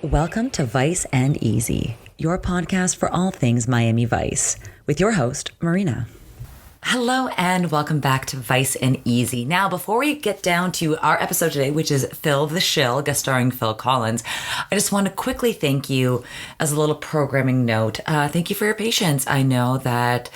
Welcome to Vice and Easy, your podcast for all things Miami Vice, with your host, Marina. Hello and welcome back to Vice and Easy. Now, before we get down to our episode today, which is Phil the Shill, guest starring Phil Collins, I just want to quickly thank you as a little programming note. Thank you for your patience. I know that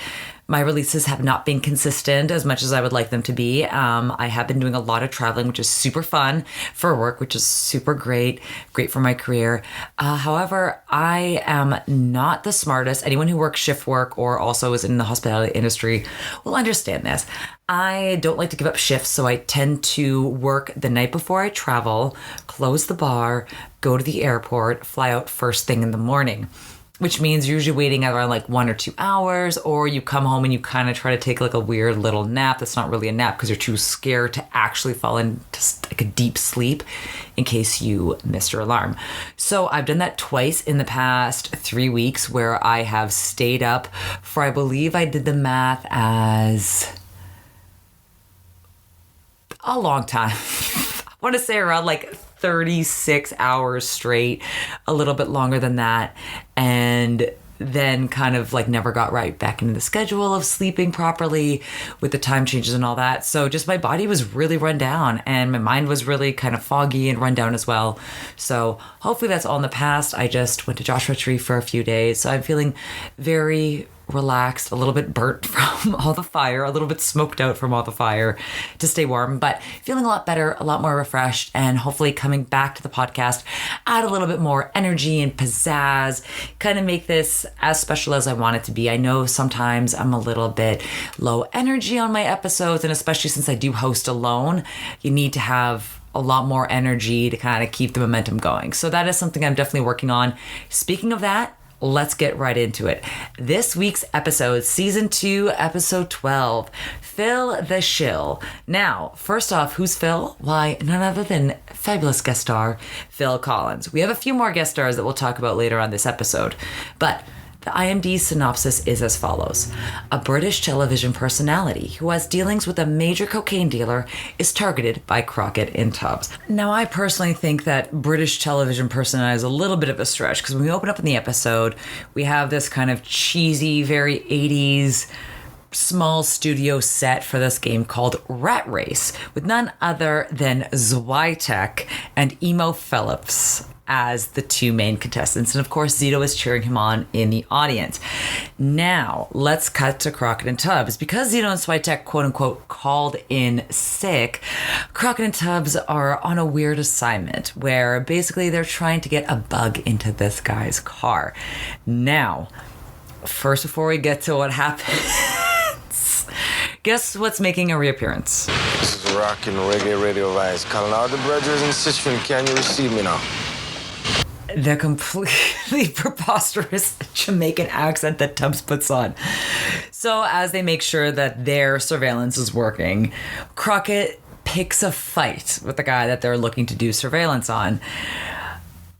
my releases have not been consistent as much as I would like them to be. I have been doing a lot of traveling, which is super fun for work, which is super great for my career. However, I am not the smartest. Anyone who works shift work or also is in the hospitality industry will understand this. I don't like to give up shifts, so I tend to work the night before I travel, close the bar, go to the airport, fly out first thing in the morning. Which means you're usually waiting around like 1 or 2 hours, or you come home and you kind of try to take like a weird little nap that's not really a nap because you're too scared to actually fall into like a deep sleep in case you missed your alarm. So I've done that twice in the past 3 weeks where I have stayed up for, I believe I did the math as a long time. I want to say around like 36 hours straight, a little bit longer than that, and then kind of like never got right back into the schedule of sleeping properly with the time changes and all that. So just my body was really run down and my mind was really kind of foggy and run down as well. So hopefully that's all in the past. I just went to Joshua Tree for a few days. So I'm feeling very relaxed, a little bit burnt from all the fire, a little bit smoked out from all the fire to stay warm, but feeling a lot better, a lot more refreshed, and hopefully coming back to the podcast, add a little bit more energy and pizzazz, kind of make this as special as I want it to be. I know sometimes I'm a little bit low energy on my episodes, and especially since I do host alone, you need to have a lot more energy to kind of keep the momentum going. So that is something I'm definitely working on. Speaking of that, let's get right into it. This week's episode, Season 2, Episode 12, Phil the Shill. Now, first off, who's Phil? Why, none other than fabulous guest star, Phil Collins. We have a few more guest stars that we'll talk about later on this episode, but the IMDb synopsis is as follows. A British television personality who has dealings with a major cocaine dealer is targeted by Crockett in Tubbs. Now, I personally think that British television personality is a little bit of a stretch because when we open up in the episode, we have this kind of cheesy, very 80s small studio set for this game called Rat Race with none other than Zwitek and Emo Phillips as the two main contestants. And of course, Zito is cheering him on in the audience. Now, let's cut to Crockett and Tubbs. Because Zito and Zwitek, quote unquote, called in sick, Crockett and Tubbs are on a weird assignment where basically they're trying to get a bug into this guy's car. Now, first, before we get to what happens, guess what's making a reappearance? This is Rock and Reggae Radio Vice. Calling all the brothers in Sichuan, can you receive me now? The completely preposterous Jamaican accent that Tubbs puts on. So as they make sure that their surveillance is working, Crockett picks a fight with the guy that they're looking to do surveillance on.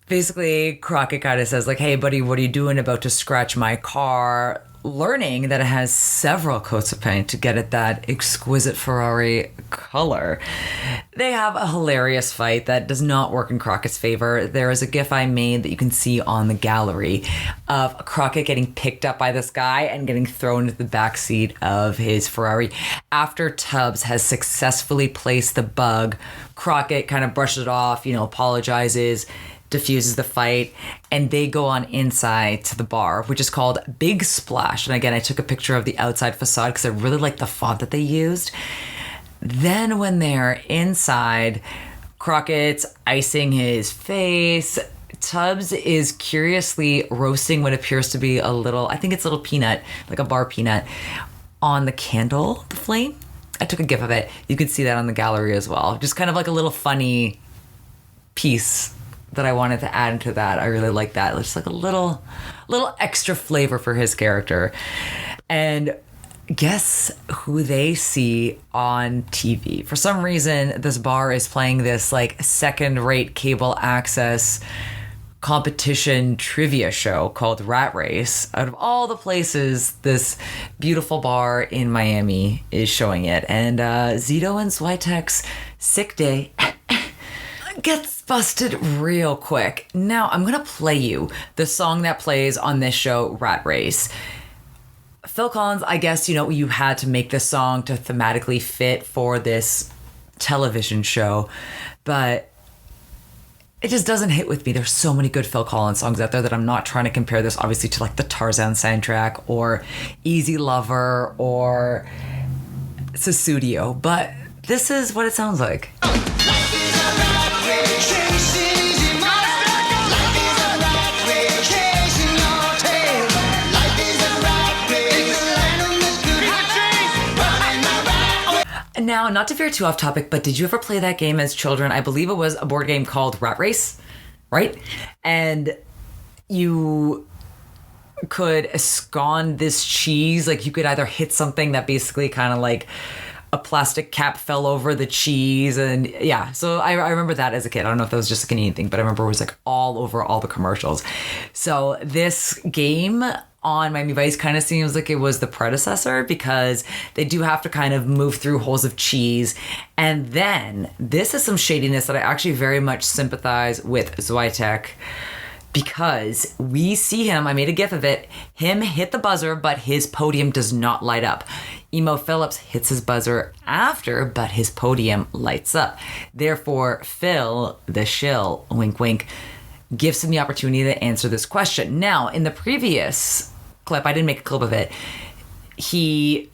Basically, Crockett kind of says like, hey buddy, what are you doing about to scratch my car? Learning that it has several coats of paint to get it that exquisite Ferrari color. They have a hilarious fight that does not work in Crockett's favor. There is a GIF I made that you can see on the gallery of Crockett getting picked up by this guy and getting thrown into the backseat of his Ferrari. After Tubbs has successfully placed the bug, Crockett kind of brushes it off, apologizes, diffuses the fight, and they go on inside to the bar, which is called Big Splash. And again, I took a picture of the outside facade because I really like the font that they used. Then when they're inside, Crockett's icing his face. Tubbs is curiously roasting what appears to be I think it's a little peanut, like a bar peanut, on the candle, the flame. I took a GIF of it. You could see that on the gallery as well. Just kind of like a little funny piece that I wanted to add into that. I really like that. It's like a little extra flavor for his character. And guess who they see on TV? For some reason, this bar is playing this like second-rate cable access competition trivia show called Rat Race. Out of all the places, this beautiful bar in Miami is showing it. And Zito and Zwitek's sick day gets busted real quick. Now, I'm going to play you the song that plays on this show, Rat Race. Phil Collins, I guess, you had to make this song to thematically fit for this television show, but it just doesn't hit with me. There's so many good Phil Collins songs out there that I'm not trying to compare this, obviously, to like the Tarzan soundtrack or Easy Lover or Susudio, but this is what it sounds like. Now, not to veer too off topic, but did you ever play that game as children? I believe it was a board game called Rat Race, right? And you could escond this cheese. Like, you could either hit something that basically kind of like a plastic cap fell over the cheese. And yeah, so I remember that as a kid. I don't know if that was just a Canadian thing, but I remember it was like all over all the commercials. So this game on Miami Vice kind of seems like it was the predecessor, because they do have to kind of move through holes of cheese. And then this is some shadiness that I actually very much sympathize with Zwitek, because we see him, I made a gif of it, him hit the buzzer, but his podium does not light up. Emo Phillips hits his buzzer after, but his podium lights up. Therefore, Phil, the Shill, wink wink, gives him the opportunity to answer this question. Now, in the previous clip, I didn't make a clip of it, he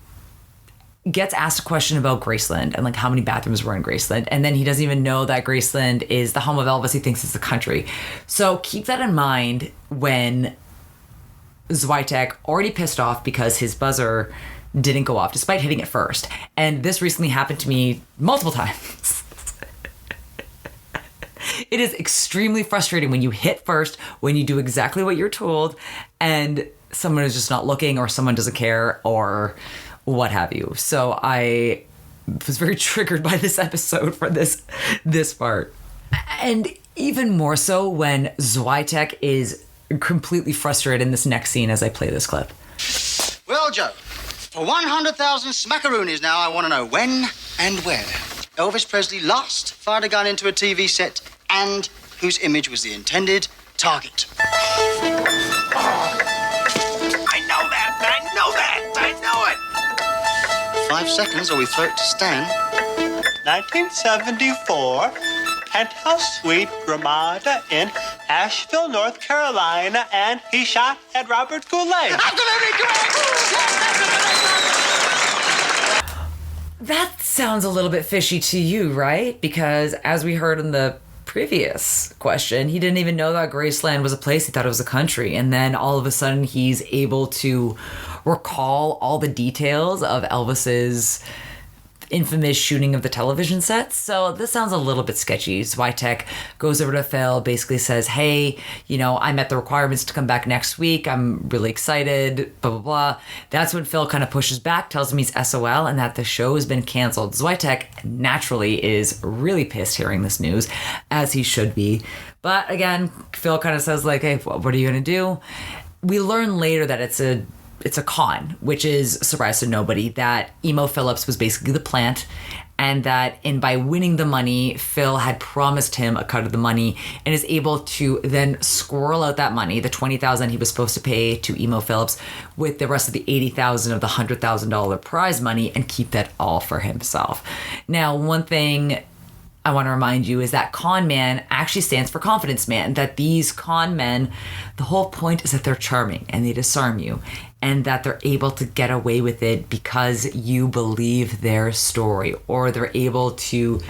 gets asked a question about Graceland and like how many bathrooms were in Graceland, and then he doesn't even know that Graceland is the home of Elvis. He thinks it's the country. So keep that in mind when Zwitek already pissed off because his buzzer didn't go off despite hitting it first. And this recently happened to me multiple times. It is extremely frustrating when you hit first, when you do exactly what you're told, and someone is just not looking, or someone doesn't care, or what have you. So I was very triggered by this episode for this part. And even more so when Zwitek is completely frustrated in this next scene as I play this clip. Well, Joe, for 100,000 smackaroonies now, I want to know when and where Elvis Presley last fired a gun into a TV set, and whose image was the intended target. I know it! 5 seconds or we throw it to Stan. 1974, penthouse suite Ramada in Asheville, North Carolina, and he shot at Robert Goulet. Absolutely correct! That sounds a little bit fishy to you, right? Because as we heard in the previous question, he didn't even know that Graceland was a place. He thought it was a country. And then all of a sudden he's able to recall all the details of Elvis's infamous shooting of the television sets. So this sounds a little bit sketchy. Zwitek goes over to Phil, basically says, hey, I met the requirements to come back next week. I'm really excited, blah, blah, blah. That's when Phil kind of pushes back, tells him he's SOL and that the show has been canceled. Zwitek naturally is really pissed hearing this news, as he should be. But again, Phil kind of says like, hey, what are you going to do? We learn later that it's a con, which is a surprise to nobody, that Emo Phillips was basically the plant, and that by winning the money, Phil had promised him a cut of the money and is able to then squirrel out that money, the $20,000 he was supposed to pay to Emo Phillips, with the rest of the $80,000 of the $100,000 prize money, and keep that all for himself. Now, one thing I want to remind you is that con man actually stands for confidence man, that these con men, the whole point is that they're charming and they disarm you, and that they're able to get away with it because you believe their story, or they're able to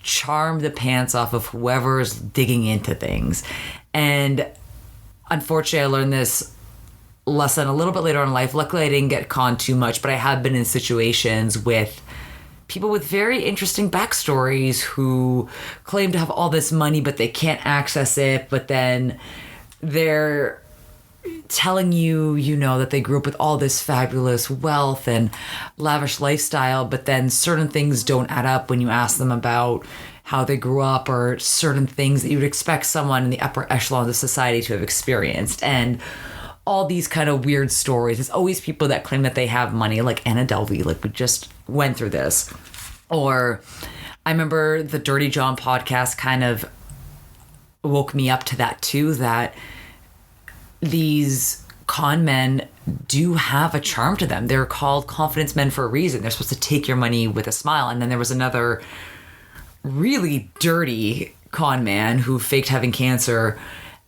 charm the pants off of whoever's digging into things. And unfortunately, I learned this lesson a little bit later in life. Luckily, I didn't get conned too much, but I have been in situations with people with very interesting backstories who claim to have all this money, but they can't access it. But then they're telling you, that they grew up with all this fabulous wealth and lavish lifestyle, but then certain things don't add up when you ask them about how they grew up, or certain things that you would expect someone in the upper echelons of society to have experienced. And all these kind of weird stories. There's always people that claim that they have money, like Anna Delvey, like we just went through this. Or I remember the Dirty John podcast kind of woke me up to that too, that these con men do have a charm to them. They're called confidence men for a reason. They're supposed to take your money with a smile. And then there was another really dirty con man who faked having cancer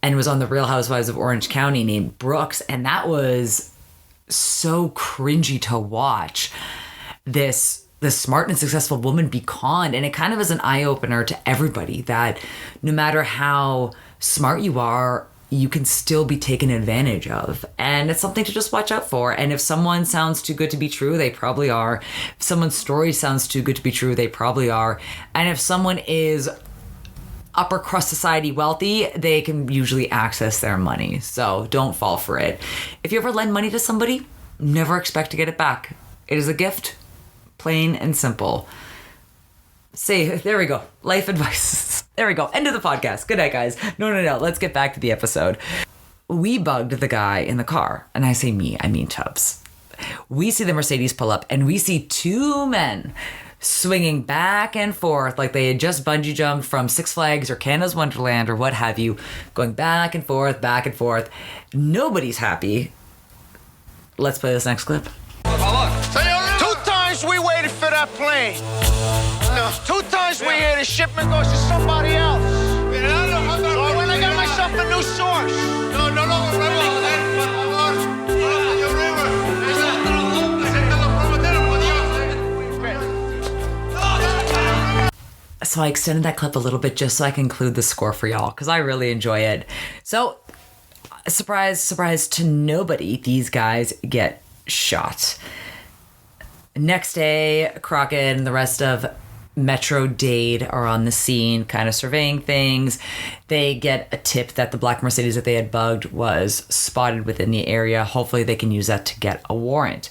and was on the Real Housewives of Orange County named Brooks. And that was so cringy to watch this smart and successful woman be conned. And it kind of is an eye-opener to everybody that no matter how smart you are, you can still be taken advantage of. And it's something to just watch out for. And if someone sounds too good to be true, they probably are. If someone's story sounds too good to be true, they probably are. And if someone is upper crust society wealthy, they can usually access their money. So don't fall for it. If you ever lend money to somebody, never expect to get it back. It is a gift, plain and simple. There we go. Life advice. There we go. End of the podcast. Good night, guys. No. Let's get back to the episode. We bugged the guy in the car. And I say me, I mean Tubbs. We see the Mercedes pull up and we see two men swinging back and forth like they had just bungee jumped from Six Flags or Canada's Wonderland or what have you, going back and forth, back and forth. Nobody's happy. Let's play this next clip. 2 times we waited for that plane. No, 2 times we hear the shipment goes to somebody else. So when I got myself a new source. So I extended that clip a little bit just so I can include the score for y'all because I really enjoy it. So, surprise, surprise to nobody, these guys get shot. Next day, Crockett and the rest of Metro Dade are on the scene, kind of surveying things. They get a tip that the black Mercedes that they had bugged was spotted within the area. Hopefully they can use that to get a warrant.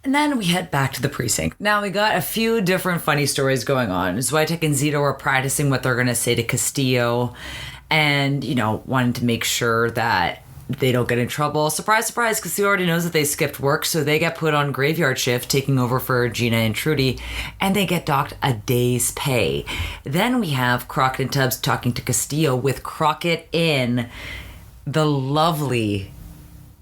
And then we head back to the precinct. Now, we got a few different funny stories going on. Zwitek and Zito are practicing what they're going to say to Castillo and, wanting to make sure that they don't get in trouble. Surprise, surprise, Castillo already knows that they skipped work, so they get put on graveyard shift, taking over for Gina and Trudy, and they get docked a day's pay. Then we have Crockett and Tubbs talking to Castillo with Crockett in the lovely,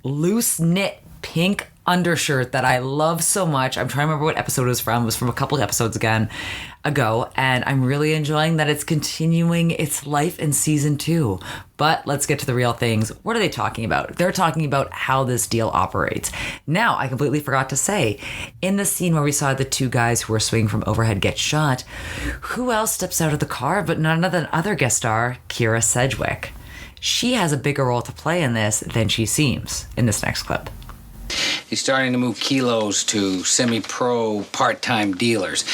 loose-knit pink undershirt that I love so much. I'm trying to remember what episode it was from. It was from a couple of episodes ago, and I'm really enjoying that it's continuing its life in season 2. But let's get to the real things. What are they talking about? They're talking about how this deal operates. Now, I completely forgot to say, in the scene where we saw the two guys who were swinging from overhead get shot, who else steps out of the car but none other than other guest star, Kyra Sedgwick. She has a bigger role to play in this than she seems in this next clip. He's starting to move kilos to semi-pro part-time dealers.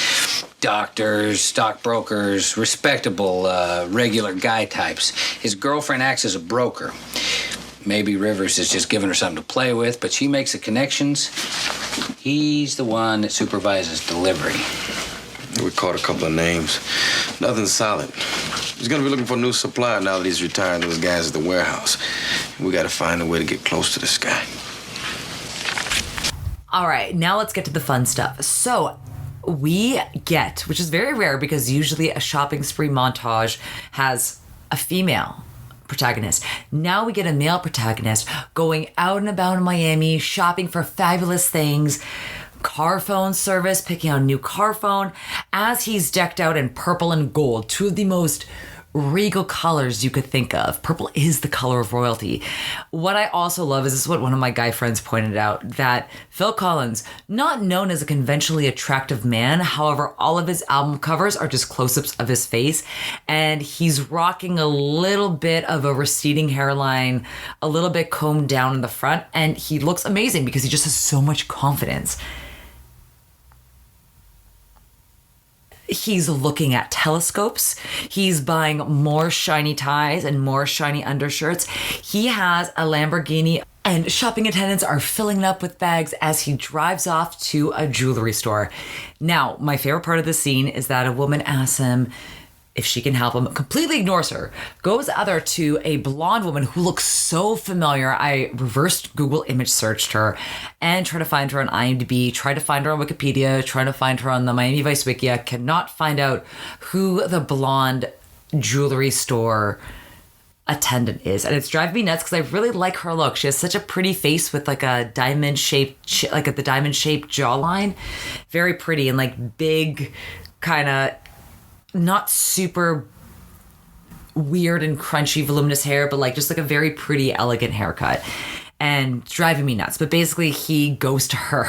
Doctors, stockbrokers, respectable, regular guy types. His girlfriend acts as a broker. Maybe Rivers is just giving her something to play with, but she makes the connections. He's the one that supervises delivery. We caught a couple of names. Nothing solid. He's gonna be looking for a new supplier now that he's retiring those guys at the warehouse. We gotta find a way to get close to this guy. All right, now let's get to the fun stuff. So we get, which is very rare because usually a shopping spree montage has a female protagonist. Now we get a male protagonist going out and about in Miami, shopping for fabulous things, car phone service, picking out a new car phone, as he's decked out in purple and gold, two of the most regal colors you could think of. Purple is the color of royalty. What I also love is this is what one of my guy friends pointed out, that Phil Collins, not known as a conventionally attractive man, however, all of his album covers are just close-ups of his face, and he's rocking a little bit of a receding hairline, a little bit combed down in the front, and he looks amazing because he just has so much confidence. He's looking at telescopes. He's buying more shiny ties and more shiny undershirts. He has a Lamborghini, and shopping attendants are filling it up with bags as he drives off to a jewelry store. Now, my favorite part of the scene is that a woman asks him, if she can help him, completely ignores her, goes other to a blonde woman who looks so familiar. I reversed Google image searched her and tried to find her on IMDb, tried to find her on Wikipedia, tried to find her on the Miami Vice Wiki. I cannot find out who the blonde jewelry store attendant is, and it's driving me nuts because I really like her look. She has such a pretty face with like a diamond-shaped jawline, very pretty, and like big, kind of not super weird and crunchy voluminous hair, but like just like a very pretty elegant haircut, and driving me nuts. But basically he goes to her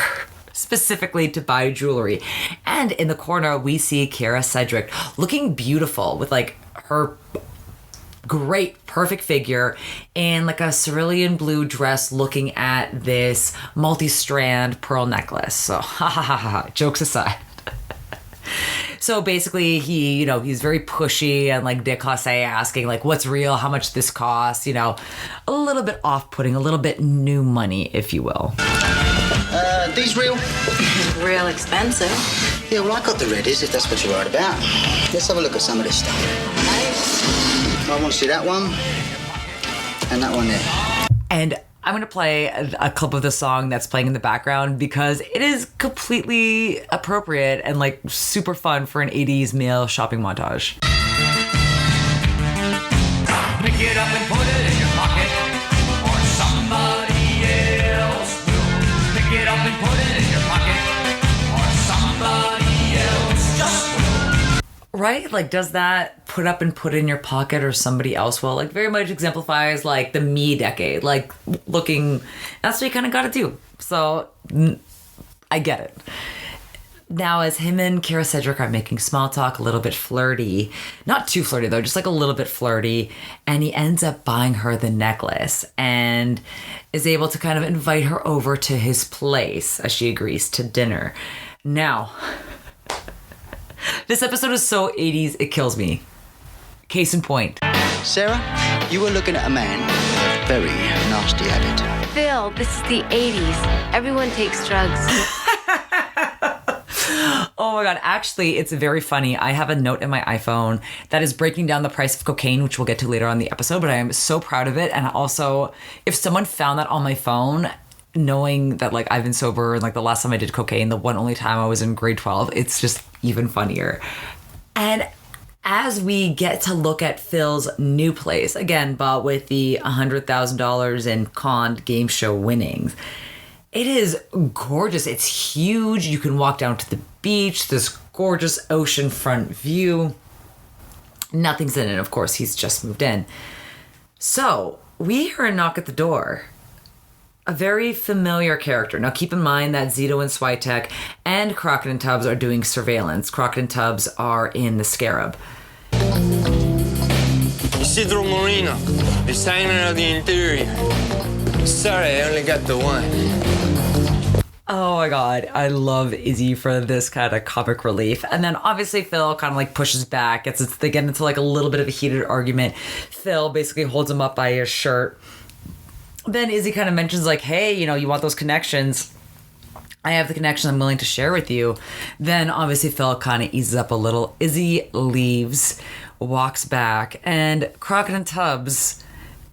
specifically to buy jewelry, and in the corner we see Kyra Sedgwick looking beautiful with like her great perfect figure in like a cerulean blue dress, looking at this multi-strand pearl necklace. So jokes aside. So basically he, you know, he's very pushy and like déclassé, asking like what's real, how much this costs, you know, a little bit off-putting, a little bit new money, if you will. These real? Real expensive. Yeah, well, I got the reddies, if that's what you're worried about. Let's have a look at some of this stuff. Nice. I want to see that one and that one there. And I'm going to play a clip of the song that's playing in the background because it is completely appropriate and like super fun for an 80s male shopping montage. Pick it up and put it in your pocket, or somebody else will. Pick it up and put it in your pocket, or somebody else just will. Right? Like, does that put up and put in your pocket or somebody else will? Like, very much exemplifies, like, the me decade. Like, looking, that's what you kind of got to do. So, I get it. Now, as him and Kyra Sedgwick are making small talk, a little bit flirty, not too flirty, though, just like a little bit flirty, and he ends up buying her the necklace and is able to kind of invite her over to his place as she agrees to dinner. Now, this episode is so 80s, it kills me. Case in point. Sarah, you were looking at a man with a very nasty habit. Phil, this is the 80s. Everyone takes drugs. Oh my God. Actually, it's very funny. I have a note in my iPhone that is breaking down the price of cocaine, which we'll get to later on in the episode, but I am so proud of it. And also, if someone found that on my phone, knowing that like I've been sober and like the last time I did cocaine, the one only time I was in grade 12, it's just even funnier. And as we get to look at Phil's new place, again, bought with the $100,000 in conned game show winnings, it is gorgeous. It's huge. You can walk down to the beach, this gorgeous oceanfront view. Nothing's in it, of course. He's just moved in. So we hear a knock at the door. A very familiar character. Now keep in mind that Zito and Zwitek and Crockett and Tubbs are doing surveillance. Crockett and Tubbs are in the Scarab. Isidro Marino, designer of the interior. Sorry, I only got the one. Oh my God, I love Izzy for this kind of comic relief. And then obviously Phil kind of like pushes back. They get into like a little bit of a heated argument. Phil basically holds him up by his shirt. Then Izzy kind of mentions like, hey, you know, you want those connections? I have the connection I'm willing to share with you. Then obviously Phil kind of eases up a little. Izzy leaves, walks back, and Crockett and Tubbs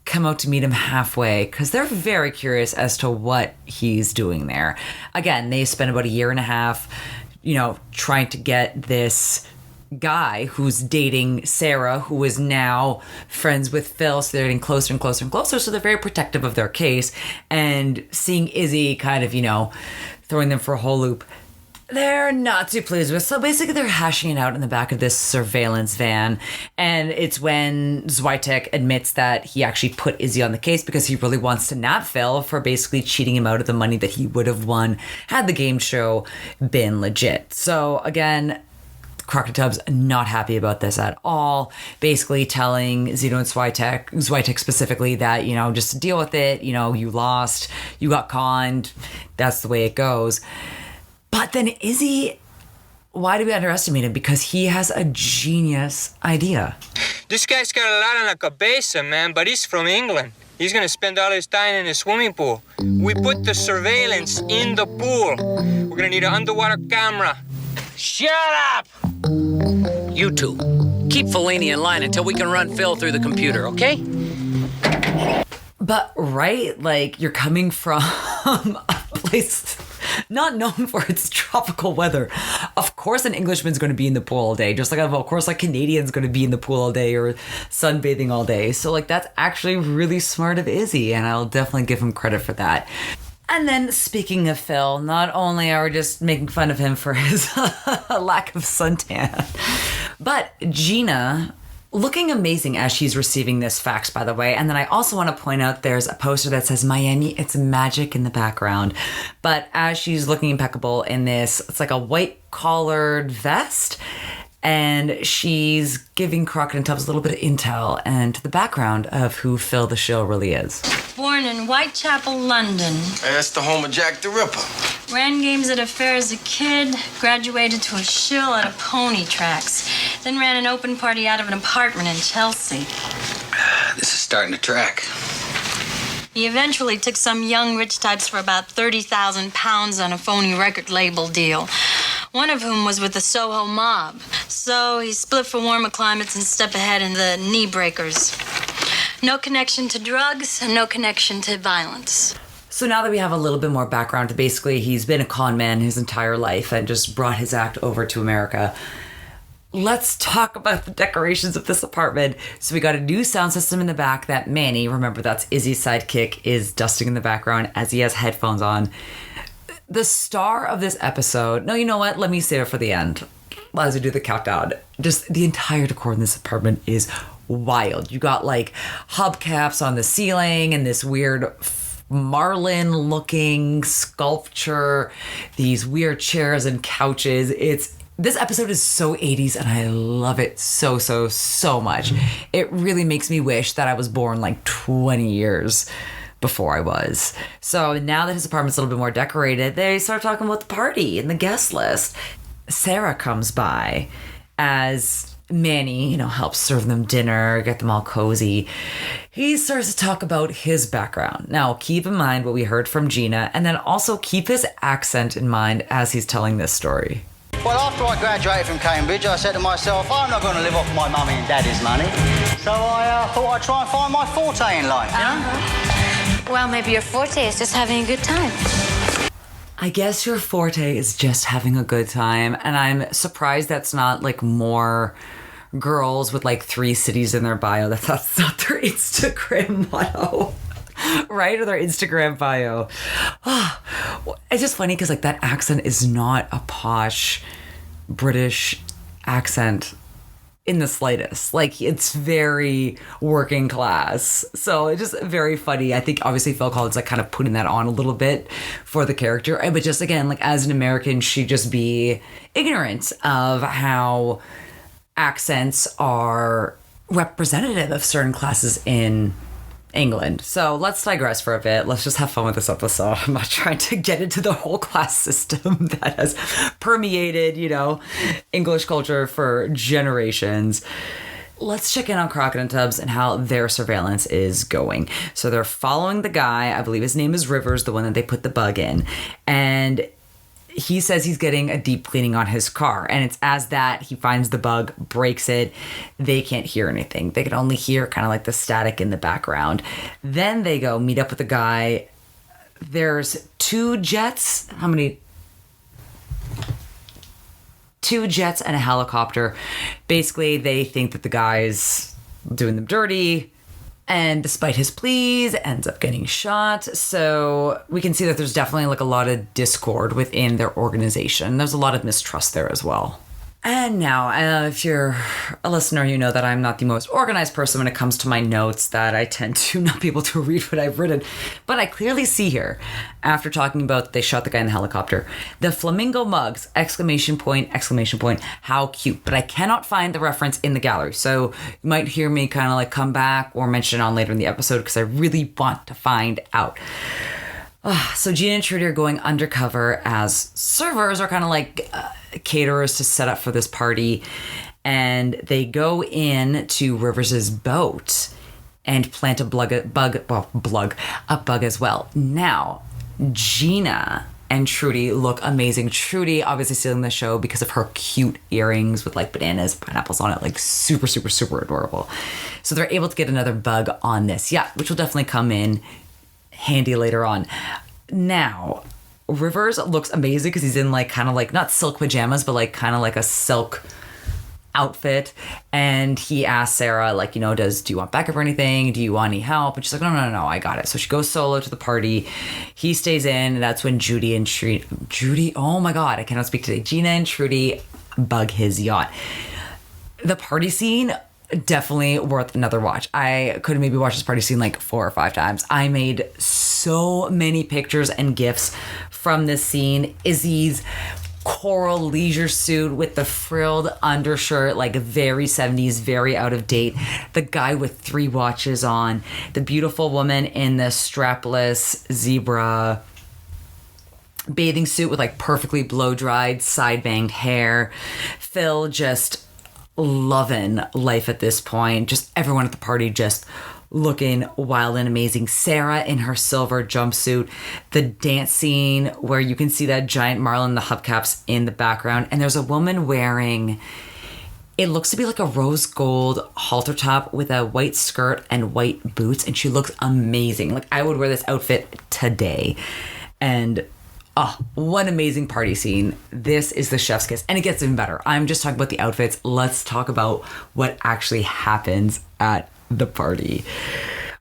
come out to meet him halfway because they're very curious as to what he's doing there. Again, they spent about a year and a half, you know, trying to get this guy who's dating Sarah, who is now friends with Phil, so they're getting closer and closer and closer, so they're very protective of their case, and seeing Izzy kind of, you know, throwing them for a whole loop, they're not too pleased with. So basically they're hashing it out in the back of this surveillance van, and it's when Zwitek admits that he actually put Izzy on the case because he really wants to nab Phil for basically cheating him out of the money that he would have won had the game show been legit. So again, Crockett Tubbs not happy about this at all, basically telling Zito and Zwitek specifically that, you know, just deal with it, you know, you lost, you got conned, that's the way it goes. But then Izzy, why do we underestimate him? Because he has a genius idea. This guy's got a lot on la cabeza, man, but he's from England. He's gonna spend all his time in the swimming pool. We put the surveillance in the pool. We're gonna need an underwater camera. Shut up! You two, Keep Fellini in line until we can run Phil through the computer, okay? But, right? Like, you're coming from a place not known for its tropical weather. Of course an Englishman's going to be in the pool all day, just like, of course, like, Canadian's going to be in the pool all day or sunbathing all day. So, like, that's actually really smart of Izzy, and I'll definitely give him credit for that. And then, speaking of Phil, not only are we just making fun of him for his lack of suntan, but Gina, looking amazing as she's receiving this fax, by the way. And then I also want to point out there's a poster that says Miami, it's magic in the background. But as she's looking impeccable in this, it's like a white collared vest. And she's giving Crockett and Tubbs a little bit of intel and the background of who Phil the Shill really is. Born in Whitechapel, London. That's the home of Jack the Ripper. Ran games at a fair as a kid. Graduated to a shill at a pony tracks. Then ran an open party out of an apartment in Chelsea. This is starting to track. He eventually took some young rich types for about 30,000 pounds on a phony record label deal. One of whom was with the Soho mob. So he split for warmer climates and stepped ahead in the knee breakers. No connection to drugs and no connection to violence. So now that we have a little bit more background, basically he's been a con man his entire life and just brought his act over to America. Let's talk about the decorations of this apartment. So we got a new sound system in the back that Manny, remember that's Izzy's sidekick, is dusting in the background as he has headphones on. The star of this episode, no, you know what? Let me save it for the end as we do the countdown. Just the entire decor in this apartment is wild. You got like hubcaps on the ceiling and this weird marlin looking sculpture, these weird chairs and couches. This episode is so 80s and I love it so much. It really makes me wish that I was born like 20 years before I was. So now that his apartment's a little bit more decorated, they start talking about the party and the guest list. Sarah comes by as Manny, helps serve them dinner, get them all cozy. He starts to talk about his background. Now, keep in mind what we heard from Gina, and then also keep his accent in mind as he's telling this story. Well, after I graduated from Cambridge, I said to myself, I'm not going to live off my mummy and daddy's money. So I thought I'd try and find my forte in life, Well, maybe your forte is just having a good time. I guess your forte is just having a good time, and I'm surprised that's not like more girls with like 3 cities in their bio. That's not their Instagram motto, right? Or their Instagram bio. It's just funny because like that accent is not a posh British accent in the slightest. Like, it's very working class. So it's just very funny. I think obviously Phil Collins like kind of putting that on a little bit for the character. But just again, like as an American, she'd just be ignorant of how accents are representative of certain classes in England. So let's digress for a bit. Let's just have fun with this episode. I'm not trying to get into the whole class system that has permeated, English culture for generations. Let's check in on Crockett and Tubbs and how their surveillance is going. So they're following the guy, I believe his name is Rivers, the one that they put the bug in. And he says he's getting a deep cleaning on his car. And it's as that he finds the bug, breaks it. They can't hear anything. They can only hear kind of like the static in the background. Then they go meet up with the guy. There's 2 jets. How many? 2 jets and a helicopter. Basically, they think that the guy's doing them dirty. And despite his pleas, ends up getting shot. So we can see that there's definitely like a lot of discord within their organization. There's a lot of mistrust there as well. And now, if you're a listener, you know that I'm not the most organized person when it comes to my notes, that I tend to not be able to read what I've written. But I clearly see here, after talking about they shot the guy in the helicopter, the flamingo mugs, exclamation point, how cute. But I cannot find the reference in the gallery. So you might hear me kind of like come back or mention it on later in the episode because I really want to find out. So Gina and Trudy are going undercover as servers, or kind of like caterers to set up for this party. And they go in to Rivers's boat and plant a bug as well. Now, Gina and Trudy look amazing. Trudy obviously stealing the show because of her cute earrings with like bananas, pineapples on it, like super, super, super adorable. So they're able to get another bug on this. Yeah, which will definitely come in handy later on. Now, Rivers looks amazing because he's in like kind of like not silk pajamas, but like kind of like a silk outfit, and he asks Sarah like, do you want backup or anything? Do you want any help? And she's like, no, I got it. So she goes solo to the party. He stays in, and that's when Judy, oh my god, I cannot speak today. Gina and Trudy bug his yacht. The party scene, definitely worth another watch. I could have maybe watched this party scene like 4 or 5 times. I made so many pictures and GIFs from this scene. Izzy's coral leisure suit with the frilled undershirt, like very 70s, very out of date. The guy with 3 watches on. The beautiful woman in the strapless zebra bathing suit with like perfectly blow-dried, side-banged hair. Phil just loving life at this point. Just everyone at the party just looking wild and amazing. Sarah in her silver jumpsuit. The dance scene where you can see that giant marlin, the hubcaps in the background. And there's a woman wearing, it looks to be like a rose gold halter top with a white skirt and white boots. And she looks amazing. Like I would wear this outfit today. And oh, what amazing party scene. This is the chef's kiss. And it gets even better. I'm just talking about the outfits. Let's talk about what actually happens at the party.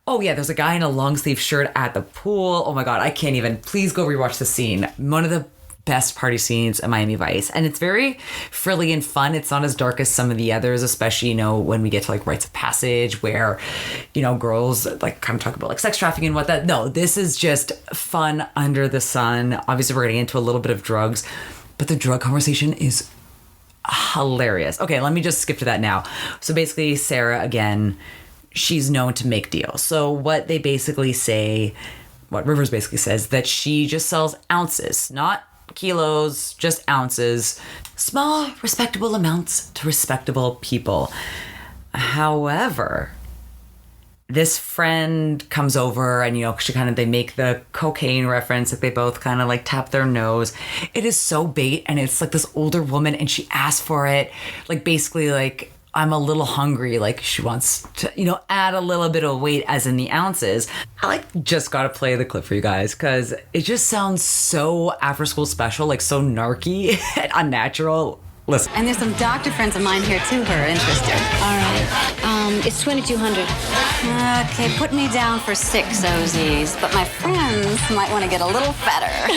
Oh yeah, there's a guy in a long sleeve shirt at the pool. Oh my god, I can't even. Please go rewatch the scene. One of the best party scenes in Miami Vice. And it's very frilly and fun. It's not as dark as some of the others, especially, when we get to like rites of passage where, girls like kind of talk about like sex trafficking and whatnot. No, this is just fun under the sun. Obviously, we're getting into a little bit of drugs, but the drug conversation is hilarious. Okay, let me just skip to that now. So basically, Sarah, again, she's known to make deals. So what they basically say, what Rivers basically says, that she just sells ounces, not kilos, just ounces, small, respectable amounts to respectable people. However, this friend comes over and, they make the cocaine reference, that they both kind of like tap their nose. It is so bait, and it's like this older woman, and she asks for it, like basically like, I'm a little hungry, like she wants to, add a little bit of weight as in the ounces. I just gotta play the clip for you guys because it just sounds so after school special, like so narky and unnatural. Listen. And there's some doctor friends of mine here too who are interested. All right. It's 2,200. Okay, put me down for 6 OZs, but my friends might want to get a little fatter.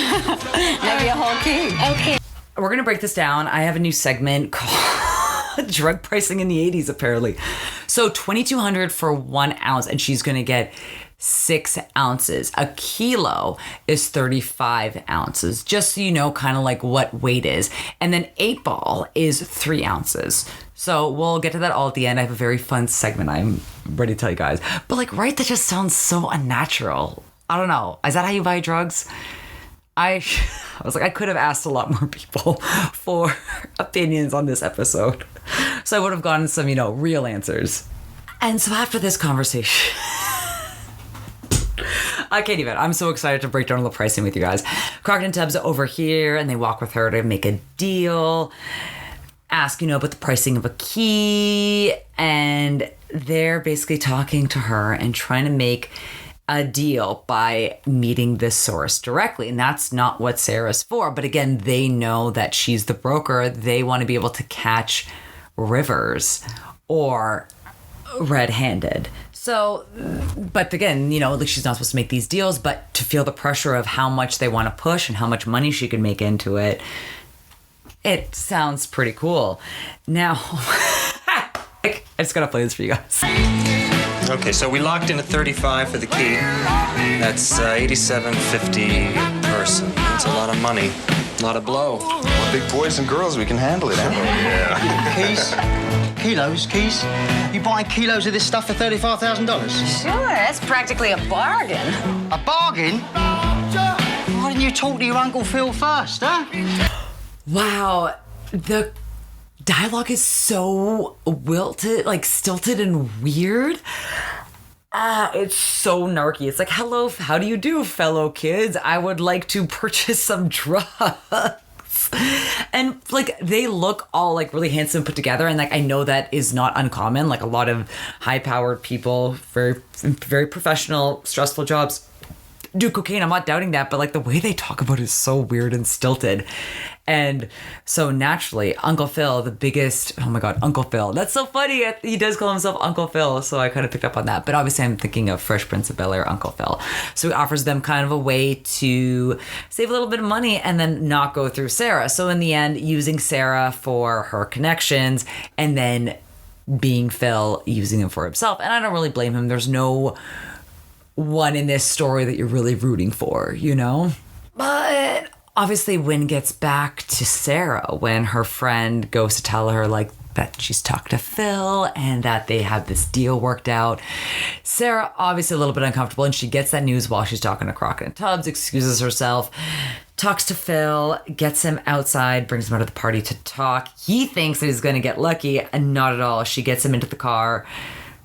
Maybe a whole key. Okay. We're gonna break this down. I have a new segment called drug pricing in the 80s, apparently. So 2,200 for 1 ounce, and she's going to get 6 ounces. A kilo is 35 ounces, just so you know kind of like what weight is. And then 8 ball is 3 ounces. So we'll get to that all at the end. I have a very fun segment I'm ready to tell you guys. But like, right, that just sounds so unnatural. I don't know. Is that how you buy drugs? I was like, I could have asked a lot more people for opinions on this episode. So I would have gotten some, real answers. And so after this conversation, I can't even. I'm so excited to break down all the pricing with you guys. Crockett and Tubbs are over here, and they walk with her to make a deal. Ask, about the pricing of a key. And they're basically talking to her and trying to make a deal by meeting this source directly. And that's not what Sarah's for. But again, they know that she's the broker. They want to be able to catch Rivers or red-handed. So, but again, like she's not supposed to make these deals, but to feel the pressure of how much they want to push and how much money she can make into it, it sounds pretty cool. Now, I just gotta play this for you guys. Okay, so we locked in at 35 for the key. That's $87.50 a person. That's a lot of money. A lot of blow. Well, big boys and girls, we can handle it, Yeah. Keys? Kilos? Keys? You buying kilos of this stuff for $35,000? Sure, that's practically a bargain. A bargain? Why didn't you talk to your Uncle Phil first, huh? Wow. The dialogue is so wilted, like stilted and weird. It's so narky. It's like, hello, how do you do, fellow kids? I would like to purchase some drugs. And like they look all like really handsome and put together, and like I know that is not uncommon. Like a lot of high-powered people, very professional, stressful jobs do cocaine. I'm not doubting that, but like the way they talk about it is so weird and stilted. And so naturally, Uncle Phil, the biggest, oh my God, Uncle Phil. That's so funny. He does call himself Uncle Phil. So I kind of picked up on that. But obviously I'm thinking of Fresh Prince of Bel-Air Uncle Phil. So he offers them kind of a way to save a little bit of money and then not go through Sarah. So in the end, using Sarah for her connections and then being Phil, using him for himself. And I don't really blame him. There's no one in this story that you're really rooting for, you know? But obviously Wynn gets back to Sarah when her friend goes to tell her like that she's talked to Phil and that they have this deal worked out. Sarah obviously a little bit uncomfortable, and she gets that news while she's talking to Crockett and Tubbs, excuses herself, talks to Phil, gets him outside, brings him out of the party to talk. He thinks that he's going to get lucky, and not at all. She gets him into the car,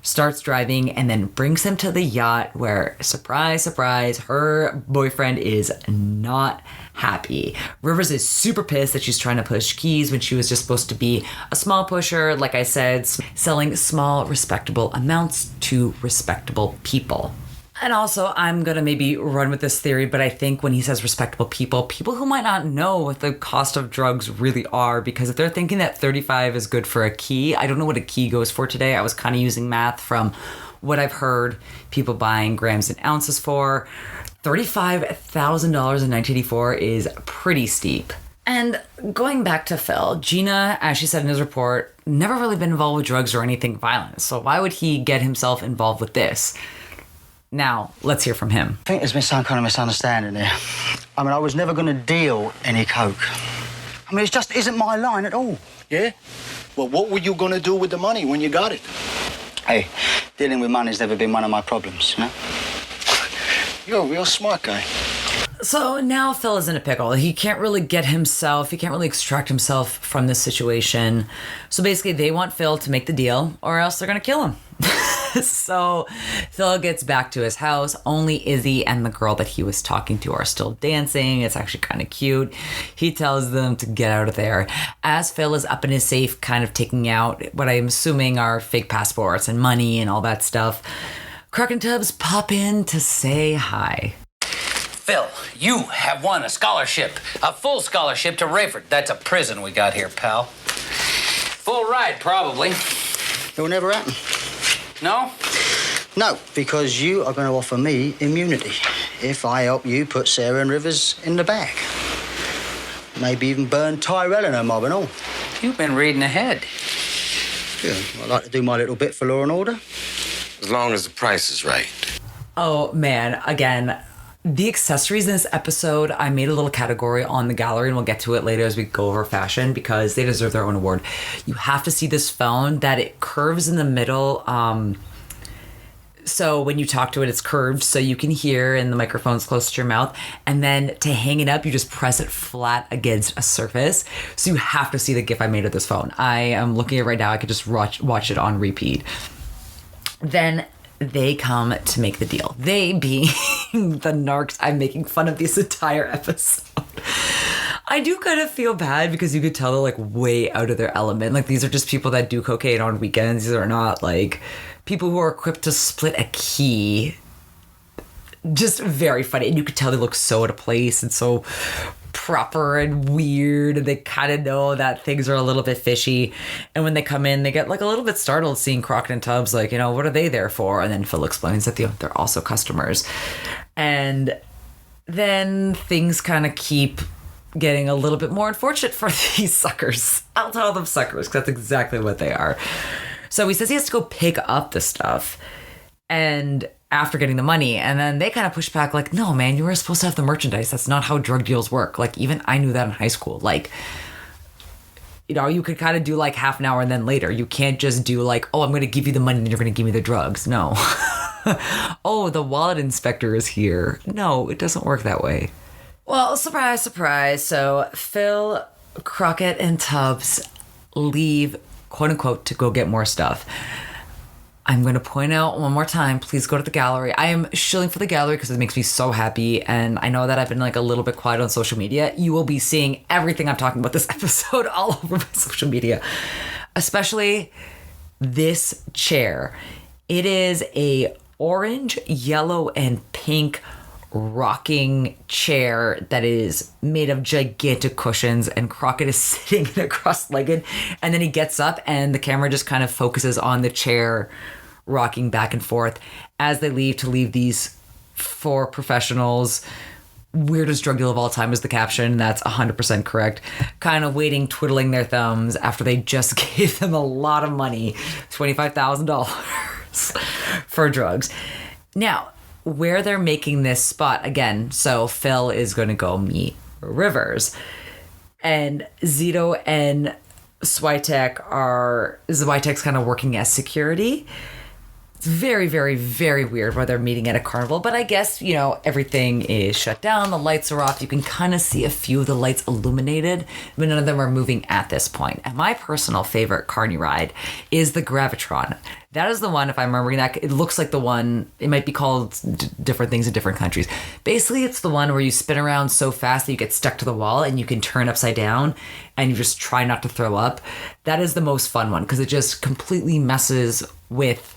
starts driving, and then brings him to the yacht where, surprise, surprise, her boyfriend is not happy. Rivers is super pissed that she's trying to push keys when she was just supposed to be a small pusher, like I said, selling small, respectable amounts to respectable people. And also, I'm going to maybe run with this theory, but I think when he says respectable people who might not know what the cost of drugs really are, because if they're thinking that 35 is good for a key, I don't know what a key goes for today. I was kind of using math from what I've heard people buying grams and ounces for. $35,000 in 1984 is pretty steep. And going back to Phil, Gina, as she said in his report, never really been involved with drugs or anything violent. So why would he get himself involved with this? Now, let's hear from him. I think there's been some kind of misunderstanding there. I mean, I was never going to deal any coke. I mean, it just isn't my line at all. Yeah? Well, what were you gonna do with the money when you got it? Hey, dealing with money's never been one of my problems, you know? You're a real smart guy. So now Phil is in a pickle. He can't really extract himself from this situation. So basically they want Phil to make the deal or else they're going to kill him. So Phil gets back to his house. Only Izzy and the girl that he was talking to are still dancing. It's actually kind of cute. He tells them to get out of there. As Phil is up in his safe, kind of taking out what I'm assuming are fake passports and money and all that stuff, Crock and Tubbs pop in to say hi. Phil, you have won a scholarship, a full scholarship to Rayford. That's a prison we got here, pal. Full ride, probably. It will never happen. No? No, because you are going to offer me immunity if I help you put Sarah and Rivers in the bag. Maybe even burn Tyrell and her mob and all. You've been reading ahead. Yeah, I like to do my little bit for law and order. As long as the price is right. Oh, man. Again, the accessories in this episode, I made a little category on the gallery, and we'll get to it later as we go over fashion because they deserve their own award. You have to see this phone, that it curves in the middle. So when you talk to it, it's curved so you can hear and the microphone's close to your mouth. And then to hang it up, you just press it flat against a surface. So you have to see the GIF I made of this phone. I am looking at it right now. I could just watch it on repeat. Then they come to make the deal. They being the narcs I'm making fun of this entire episode. I do kind of feel bad because you could tell they're like way out of their element. Like these are just people that do cocaine on weekends. These are not like people who are equipped to split a key. Just very funny. And you could tell they look so out of place and so proper and weird, and they kind of know that things are a little bit fishy. And when they come in, they get like a little bit startled seeing Crockett and Tubbs, like, you know, what are they there for? And then Phil explains that they're also customers. And then things kind of keep getting a little bit more unfortunate for these suckers. I'll tell them suckers because that's exactly what they are. So he says he has to go pick up the stuff and after getting the money, and then they kind of push back like, no, man, you were supposed to have the merchandise. That's not how drug deals work. Like, even I knew that in high school. Like, you know, you could kind of do like half an hour and then later. You can't just do like, oh, I'm going to give you the money and you're going to give me the drugs. No. Oh, the wallet inspector is here. No, it doesn't work that way. Well, surprise, surprise. So Phil, Crockett, and Tubbs leave, quote unquote, to go get more stuff. I'm going to point out one more time, please go to the gallery. I am shilling for the gallery because it makes me so happy. And I know that I've been like a little bit quiet on social media. You will be seeing everything I'm talking about this episode all over my social media, especially this chair. It is a orange, yellow, and pink rocking chair that is made of gigantic cushions, and Crockett is sitting in it cross-legged, and then he gets up and the camera just kind of focuses on the chair rocking back and forth as they leave to leave these 4 professionals. Weirdest drug deal of all time is the caption. That's 100% correct. Kind of waiting, twiddling their thumbs after they just gave them a lot of money, $25,000 for drugs. Now, where they're making this spot again, so Phil is going to go meet Rivers, and Zito and Zwitek's kind of working as security. It's very, very, very weird where they're meeting at a carnival, but I guess, you know, everything is shut down, the lights are off, you can kind of see a few of the lights illuminated, but none of them are moving at this point. And my personal favorite carny ride is the Gravitron. That is the one, if I'm remembering that, it looks like the one, it might be called different things in different countries. Basically, it's the one where you spin around so fast that you get stuck to the wall and you can turn upside down and you just try not to throw up. That is the most fun one because it just completely messes with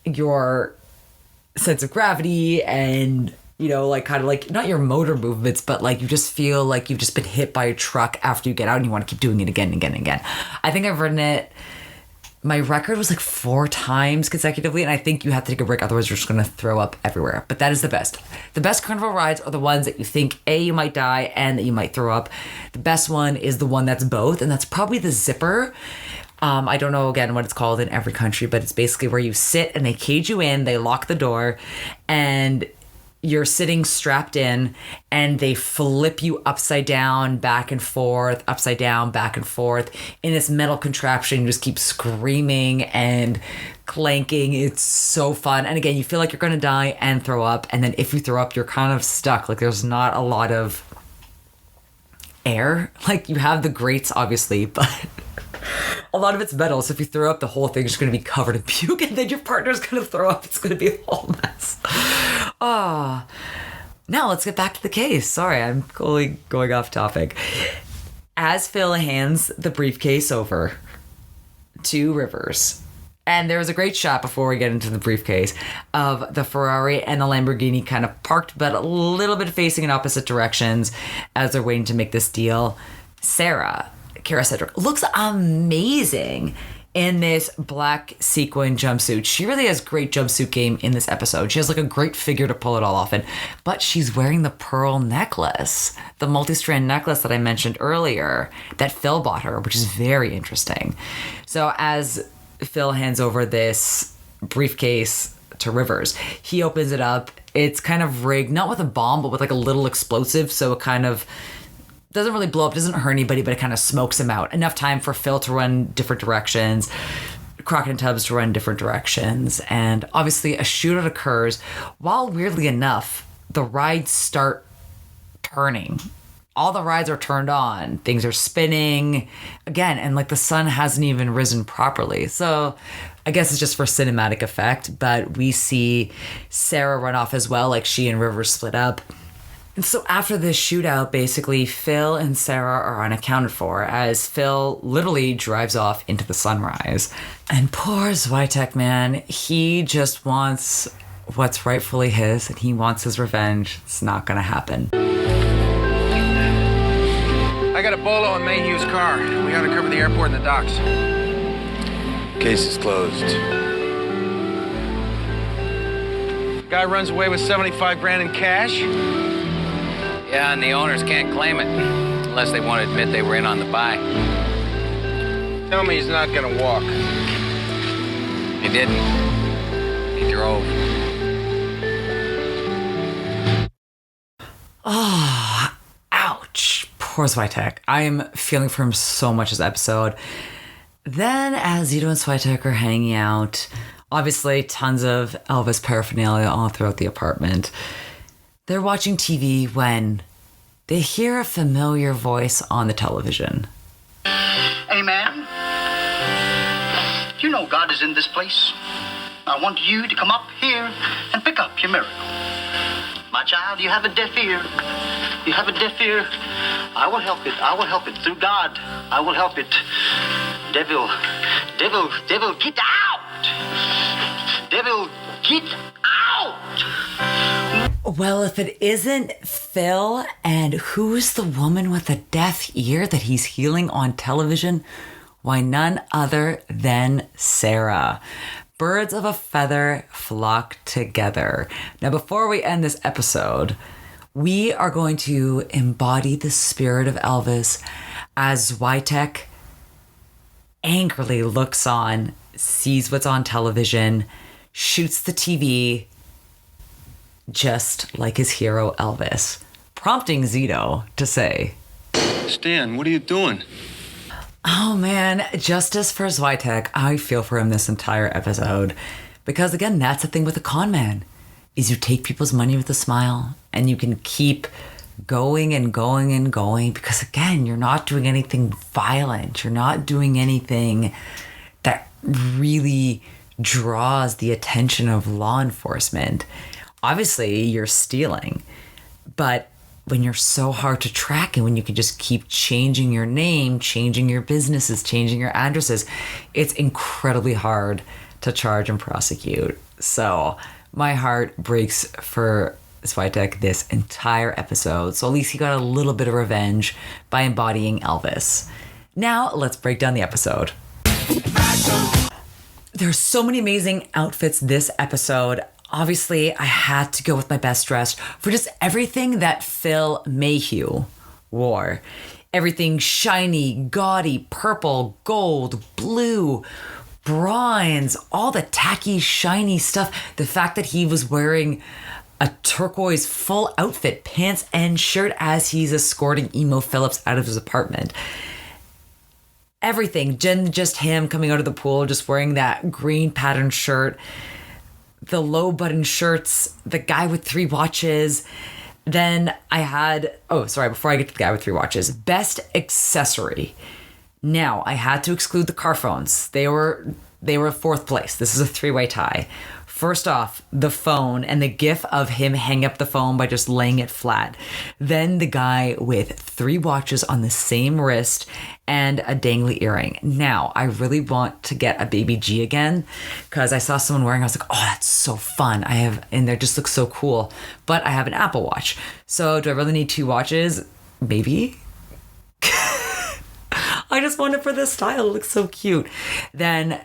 your sense of gravity and, you know, like kind of like not your motor movements, but like you just feel like you've just been hit by a truck after you get out and you want to keep doing it again and again and again. I think I've ridden it, my record was like 4 times consecutively, and I think you have to take a break, otherwise you're just going to throw up everywhere. But that is the best. The best carnival rides are the ones that you think, A, you might die, and that you might throw up. The best one is the one that's both, and that's probably the zipper. I don't know, again, what it's called in every country, but it's basically where you sit and they cage you in, they lock the door, and you're sitting strapped in, and they flip you upside down, back and forth, upside down, back and forth in this metal contraption. You just keep screaming and clanking. It's so fun. And again, you feel like you're going to die and throw up. And then if you throw up, you're kind of stuck. Like there's not a lot of air. Like you have the grates, obviously, but a lot of it's metal, so if you throw up, the whole thing's just going to be covered in puke, and then your partner's going to throw up. It's going to be a whole mess. Now let's get back to the case. Sorry, I'm totally going off topic. As Phil hands the briefcase over to Rivers, and there was a great shot before we get into the briefcase of the Ferrari and the Lamborghini kind of parked, but a little bit facing in opposite directions as they're waiting to make this deal. Kyra Sedgwick looks amazing in this black sequin jumpsuit. She really has great jumpsuit game in this episode. She has like a great figure to pull it all off in, but she's wearing the pearl necklace, the multi-strand necklace that I mentioned earlier that Phil bought her, which is very interesting. So as Phil hands over this briefcase to Rivers, he opens it up. It's kind of rigged, not with a bomb, but with like a little explosive, so it kind of doesn't really blow up, doesn't hurt anybody, but it kind of smokes him out. Enough time for Phil to run different directions, Crockett and Tubbs to run different directions, and obviously a shootout occurs while, weirdly enough, the rides start turning. All the rides are turned on. Things are spinning again, and like the sun hasn't even risen properly. So I guess it's just for cinematic effect, but we see Sarah run off as well, like she and Rivers split up. And so after this shootout, basically, Phil and Sarah are unaccounted for as Phil literally drives off into the sunrise. And poor Zwitek, man, he just wants what's rightfully his, and he wants his revenge. It's not going to happen. I got a bolo in Mayhew's car. We gotta cover the airport and the docks. Case is closed. Guy runs away with 75 grand in cash. Yeah, and the owners can't claim it unless they want to admit they were in on the buy. Tell me he's not gonna walk. He didn't. He drove. Oh, ouch. Poor Zwitek. I am feeling for him so much this episode. Then, as Zito and Zwitek are hanging out, obviously tons of Elvis paraphernalia all throughout the apartment. They're watching TV when they hear a familiar voice on the television. Hey, ma'am. You know God is in this place. I want you to come up here and pick up your miracle. My child, you have a deaf ear. You have a deaf ear. I will help it. I will help it. Through God, I will help it. Devil, get out! Devil, get out! Well, if it isn't Phil, and who's the woman with a deaf ear that he's healing on television? Why, none other than Sarah. Birds of a feather flock together. Now, before we end this episode, we are going to embody the spirit of Elvis as Zwitek angrily looks on, sees what's on television, shoots the TV, just like his hero Elvis, prompting Zito to say, Stan, what are you doing? oh man, justice for Zwitek. I feel for him this entire episode. Because again, that's the thing with a con man, is you take people's money with a smile and you can keep going and going and going because again, you're not doing anything violent. You're not doing anything that really draws the attention of law enforcement. Obviously, you're stealing, but when you're so hard to track and when you can just keep changing your name, changing your businesses, changing your addresses, it's incredibly hard to charge and prosecute. So my heart breaks for Zwitek this entire episode. So at least he got a little bit of revenge by embodying Elvis. Now let's break down the episode. There's so many amazing outfits this episode. Obviously, I had to go with my best dressed for just everything that Phil Mayhew wore. Everything shiny, gaudy, purple, gold, blue, bronze, all the tacky, shiny stuff. The fact that he was wearing a turquoise full outfit, pants and shirt as he's escorting Emo Phillips out of his apartment. Everything, just him coming out of the pool, just wearing that green patterned shirt, the low button shirts, the guy with 3 watches. Then I had, before I get to the guy with 3 watches, best accessory. Now I had to exclude the car phones. They were 4th place. This is a 3-way tie. First off, the phone and the gif of him hanging up the phone by just laying it flat. Then the guy with 3 watches on the same wrist and a dangly earring. Now, I really want to get a baby G again because I saw someone wearing it. I was like, oh, that's so fun. And they just look so cool. But I have an Apple Watch. So do I really need 2 watches? Maybe. I just want it for the style. It looks so cute. Then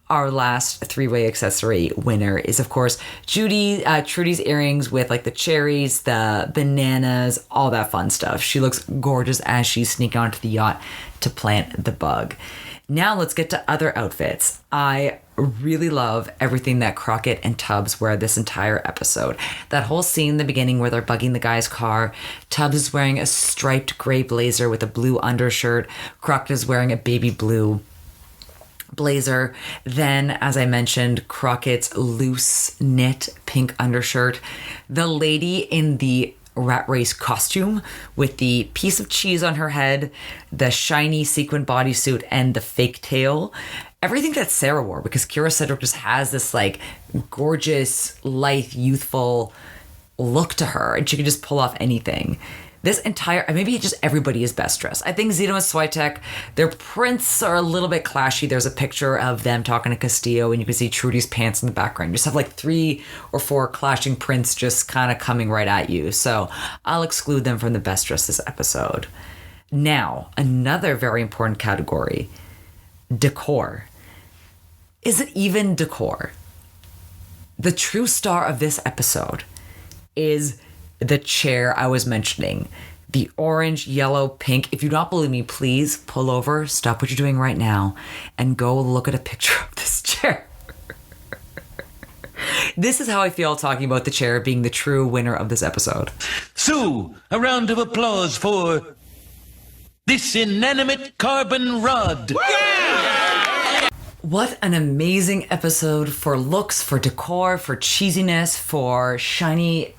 our last 3-way accessory winner is, of course, Trudy's earrings with like the cherries, the bananas, all that fun stuff. She looks gorgeous as she's sneaking onto the yacht to plant the bug. Now let's get to other outfits. I really love everything that Crockett and Tubbs wear this entire episode. That whole scene in the beginning where they're bugging the guy's car. Tubbs is wearing a striped gray blazer with a blue undershirt. Crockett is wearing a baby blue blazer. Then, as I mentioned, Crockett's loose knit pink undershirt. The lady in the rat race costume with the piece of cheese on her head, the shiny sequin bodysuit, and the fake tail. Everything that Sarah wore, because Kyra Sedgwick just has this like gorgeous, lithe, youthful look to her, and she can just pull off anything. This entire, maybe just everybody is best dressed. I think Zito and Zwitek, their prints are a little bit clashy. There's a picture of them talking to Castillo, and you can see Trudy's pants in the background. You just have like 3 or 4 clashing prints just kind of coming right at you. So I'll exclude them from the best dressed this episode. Now, another very important category, decor. Is it even decor? The true star of this episode is the chair I was mentioning. The orange, yellow, pink. If you don't believe me, please pull over, stop what you're doing right now, and go look at a picture of this chair. This is how I feel talking about the chair being the true winner of this episode. Sue, a round of applause for this inanimate carbon rod. Yeah! What an amazing episode for looks, for decor, for cheesiness, for shiny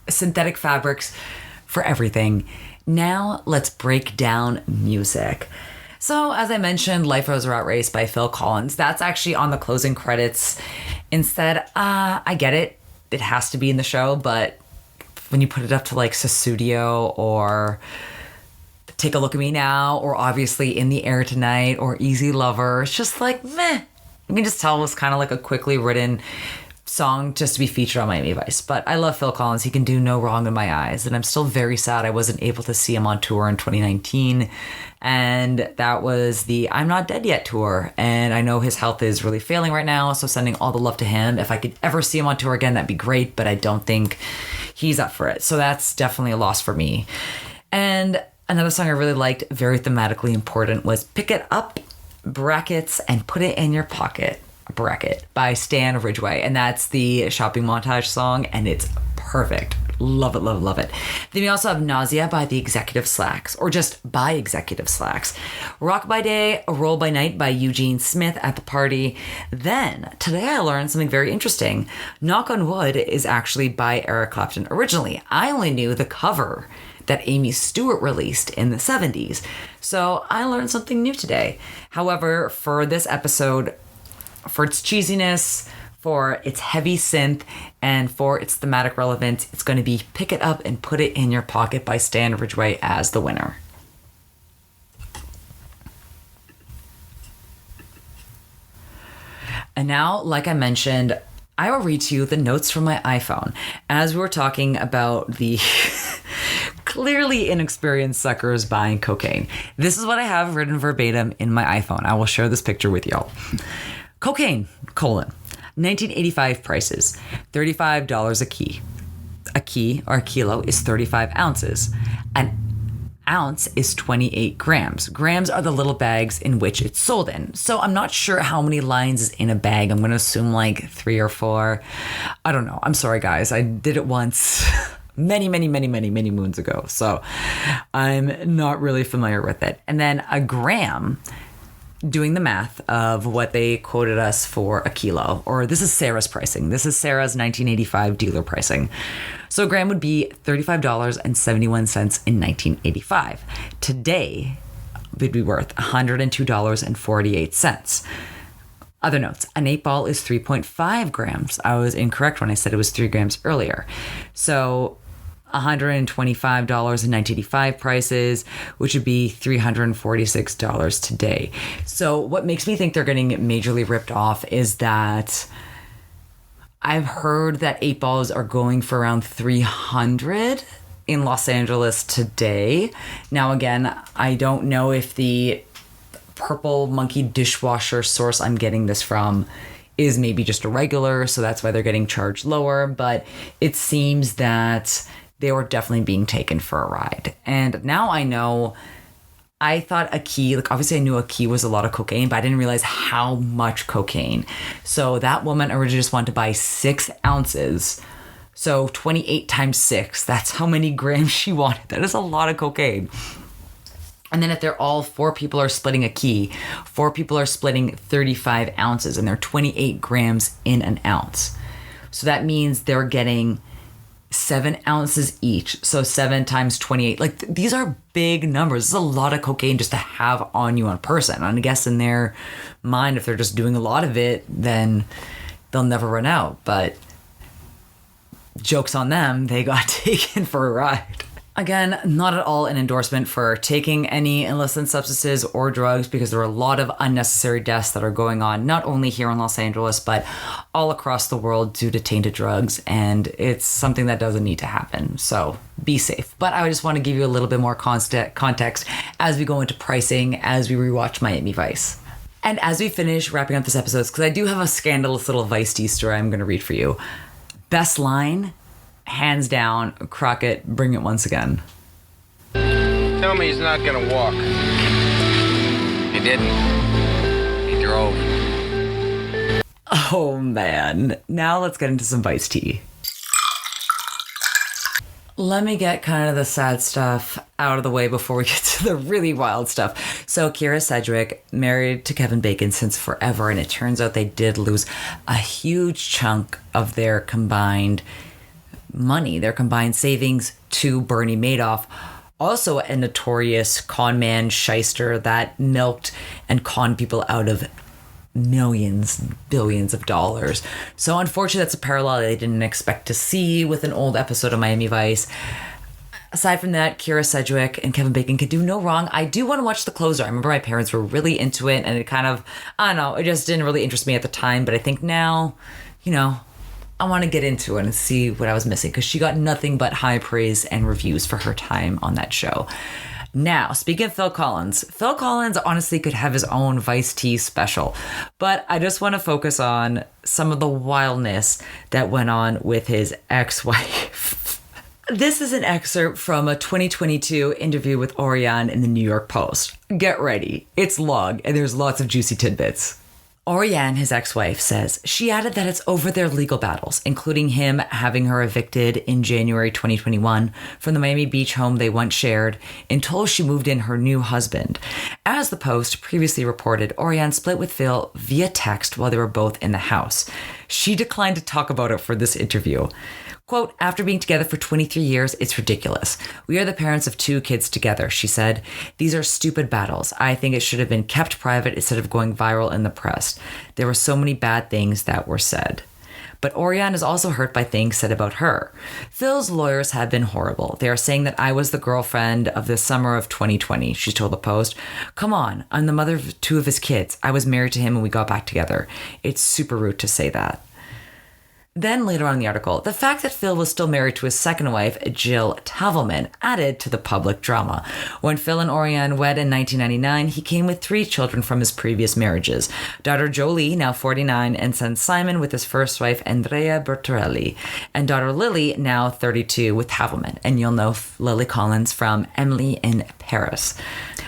synthetic fabrics, for everything. Now let's break down music. So, as I mentioned, Life Rose Rat Race by Phil Collins. That's actually on the closing credits. Instead, I get it. It has to be in the show, but when you put it up to like Susudio or Take a Look at Me Now or obviously In the Air Tonight or Easy Lover, it's just like, meh. You can just tell it was kind of like a quickly written song just to be featured on Miami Vice. But I love Phil Collins. He can do no wrong in my eyes. And I'm still very sad I wasn't able to see him on tour in 2019. And that was the I'm Not Dead Yet tour. And I know his health is really failing right now, so sending all the love to him. If I could ever see him on tour again, that'd be great, but I don't think he's up for it. So that's definitely a loss for me. And another song I really liked, very thematically important, was Pick It Up, Brackets, and Put It in Your Pocket, bracket, by Stan Ridgway. And that's the shopping montage song, and it's perfect. Love it, love it, love it. Then we also have Nausea by the Executive Slacks, or just by Executive Slacks. Rock by Day, Roll by Night by Eugene Smith at the Party. Then, today I learned something very interesting. Knock on Wood is actually by Eric Clapton originally. I only knew the cover that Amy Stewart released in the 70s. So I learned something new today. However, for this episode, for its cheesiness, for its heavy synth, and for its thematic relevance, it's going to be Pick It Up and Put It in Your Pocket by Stan Ridgway as the winner. And now, like I mentioned, I will read to you the notes from my iPhone as we were talking about the clearly inexperienced suckers buying cocaine. This is what I have written verbatim in my iPhone. I will share this picture with y'all. Cocaine, 1985 prices, $35 a key. A key, or a kilo, is 35 ounces. An ounce is 28 grams. Grams are the little bags in which it's sold in. So I'm not sure how many lines is in a bag. I'm going to assume like 3 or 4. I don't know. I'm sorry, guys. I did it once many moons ago. So I'm not really familiar with it. And then a gram, doing the math of what they quoted us for a kilo, or this is Sarah's pricing. This is Sarah's 1985 dealer pricing. So a gram would be $35.71 in 1985. Today, it would be worth $102.48. Other notes, an 8-ball is 3.5 grams. I was incorrect when I said it was 3 grams earlier. So $125 in 1985 prices, which would be $346 today. So what makes me think they're getting majorly ripped off is that I've heard that 8-balls are going for around $300 in Los Angeles today. Now, again, I don't know if the Purple Monkey dishwasher source I'm getting this from is maybe just a regular, so that's why they're getting charged lower, but it seems that they were definitely being taken for a ride. And now I know, I thought a key, like obviously I knew a key was a lot of cocaine, but I didn't realize how much cocaine. So that woman originally just wanted to buy 6 ounces. So 28 times 6, that's how many grams she wanted. That is a lot of cocaine. And then if they're all 4 people are splitting a key, 4 people are splitting 35 ounces, and they're 28 grams in an ounce. So that means they're getting 7 ounces each. So 7 times 28. Like, these are big numbers. This is a lot of cocaine just to have on you on person. And I guess in their mind, if they're just doing a lot of it, then they'll never run out. But joke's on them. They got taken for a ride. Again, not at all an endorsement for taking any illicit substances or drugs, because there are a lot of unnecessary deaths that are going on, not only here in Los Angeles, but all across the world due to tainted drugs. And it's something that doesn't need to happen. So be safe. But I just want to give you a little bit more context as we go into pricing, as we rewatch Miami Vice. And as we finish wrapping up this episode, because I do have a scandalous little Vice-D story I'm going to read for you. Best line, hands down, Crockett, bring it once again. Tell me he's not gonna walk. He didn't. He drove. Oh man. Now let's get into some Vice tea. Let me get kind of the sad stuff out of the way before we get to the really wild stuff. So Kyra Sedgwick, married to Kevin Bacon since forever, and it turns out they did lose a huge chunk of their combined money, their combined savings, to Bernie Madoff Also a notorious con man shyster that milked and conned people out of millions, billions of dollars. So unfortunately, that's a parallel they didn't expect to see with an old episode of Miami Vice. Aside from that, Kyra Sedgwick and Kevin Bacon could do no wrong. I do want to watch The Closer. I remember my parents were really into it, and it kind of, I don't know, it just didn't really interest me at the time. But I think now, you know, I want to get into it and see what I was missing, because she got nothing but high praise and reviews for her time on that show. Now, speaking of Phil Collins honestly could have his own Vice Tea special, but I just want to focus on some of the wildness that went on with his ex-wife. This is an excerpt from a 2022 interview with Orianne in the New York Post. Get ready. It's long, and there's lots of juicy tidbits. Orianne, his ex-wife, says she added that it's over their legal battles, including him having her evicted in January 2021 from the Miami Beach home they once shared until she moved in her new husband. As the Post previously reported, Orianne split with Phil via text while they were both in the house. She declined to talk about it for this interview. Quote, after being together for 23 years, it's ridiculous. We are the parents of 2 kids together, she said. These are stupid battles. I think it should have been kept private instead of going viral in the press. There were so many bad things that were said. But Orianne is also hurt by things said about her. Phil's lawyers have been horrible. They are saying that I was the girlfriend of the summer of 2020, she told the Post. Come on, I'm the mother of 2 of his kids. I was married to him and we got back together. It's super rude to say that. Then later on in the article, the fact that Phil was still married to his second wife, Jill Tavelman, added to the public drama. When Phil and Orianne wed in 1999, he came with 3 children from his previous marriages. Daughter Jolie, now 49, and son Simon with his first wife, Andrea Bertorelli, and daughter Lily, now 32, with Tavelman. And you'll know Lily Collins from Emily in Paris.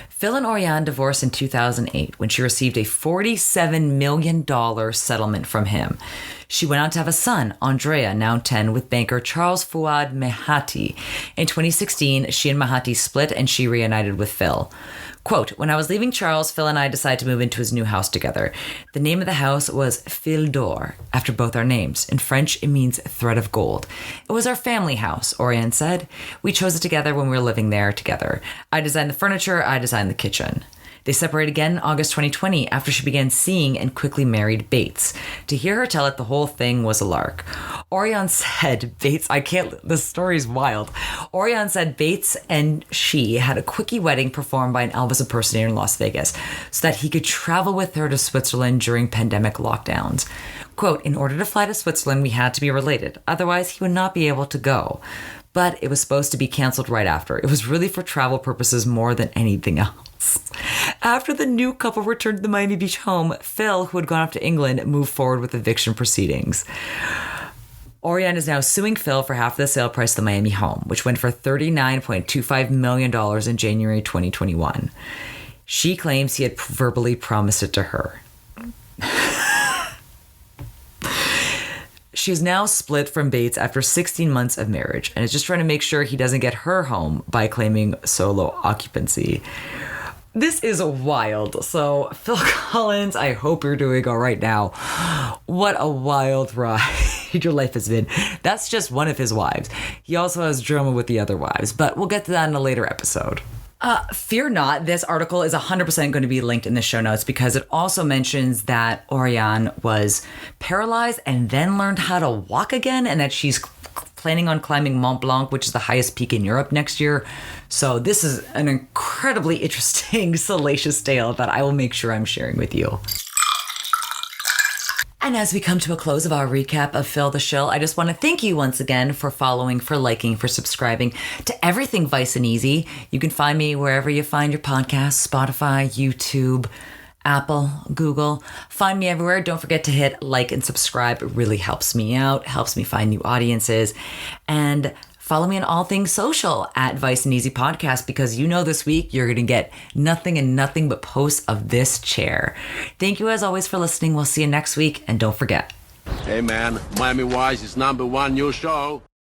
Phil and Orianne divorced in 2008 when she received a $47 million settlement from him. She went on to have a son, Andrea, now 10, with banker Charles Fuad Mehati. In 2016, she and Mehati split and she reunited with Phil. Quote, when I was leaving Charles, Phil and I decided to move into his new house together. The name of the house was Fil d'Or, after both our names. In French, it means thread of gold. It was our family house, Orianne said. We chose it together when we were living there together. I designed the furniture, I designed the kitchen. They separated again in August 2020 after she began seeing and quickly married Bates. To hear her tell it, the whole thing was a lark. Orianne said the story's wild. Orianne said Bates and she had a quickie wedding performed by an Elvis impersonator in Las Vegas so that he could travel with her to Switzerland during pandemic lockdowns. Quote, in order to fly to Switzerland, we had to be related. Otherwise, he would not be able to go. But it was supposed to be canceled right after. It was really for travel purposes more than anything else. After the new couple returned to the Miami Beach home, Phil, who had gone off to England, moved forward with eviction proceedings. Orianne is now suing Phil for half the sale price of the Miami home, which went for $39.25 million in January 2021. She claims he had verbally promised it to her. She is now split from Bates after 16 months of marriage and is just trying to make sure he doesn't get her home by claiming solo occupancy. This is wild. So, Phil Collins, I hope you're doing all right now. What a wild ride your life has been. That's just one of his wives. He also has drama with the other wives, but we'll get to that in a later episode. Fear not, this article is 100% going to be linked in the show notes because it also mentions that Orianne was paralyzed and then learned how to walk again, and that she's planning on climbing Mont Blanc, which is the highest peak in Europe, next year. So this is an incredibly interesting, salacious tale that I will make sure I'm sharing with you. And as we come to a close of our recap of Phil the Shill, I just want to thank you once again for following, for liking, for subscribing to everything Vice and Easy. You can find me wherever you find your podcasts, Spotify, YouTube, Apple, Google. Find me everywhere. Don't forget to hit like and subscribe. It really helps me out, helps me find new audiences. And follow me on all things social at Vice and Easy Podcast, because you know this week you're going to get nothing but posts of this chair. Thank you as always for listening. We'll see you next week. And don't forget. Hey man, Miami Wise is #1 new show.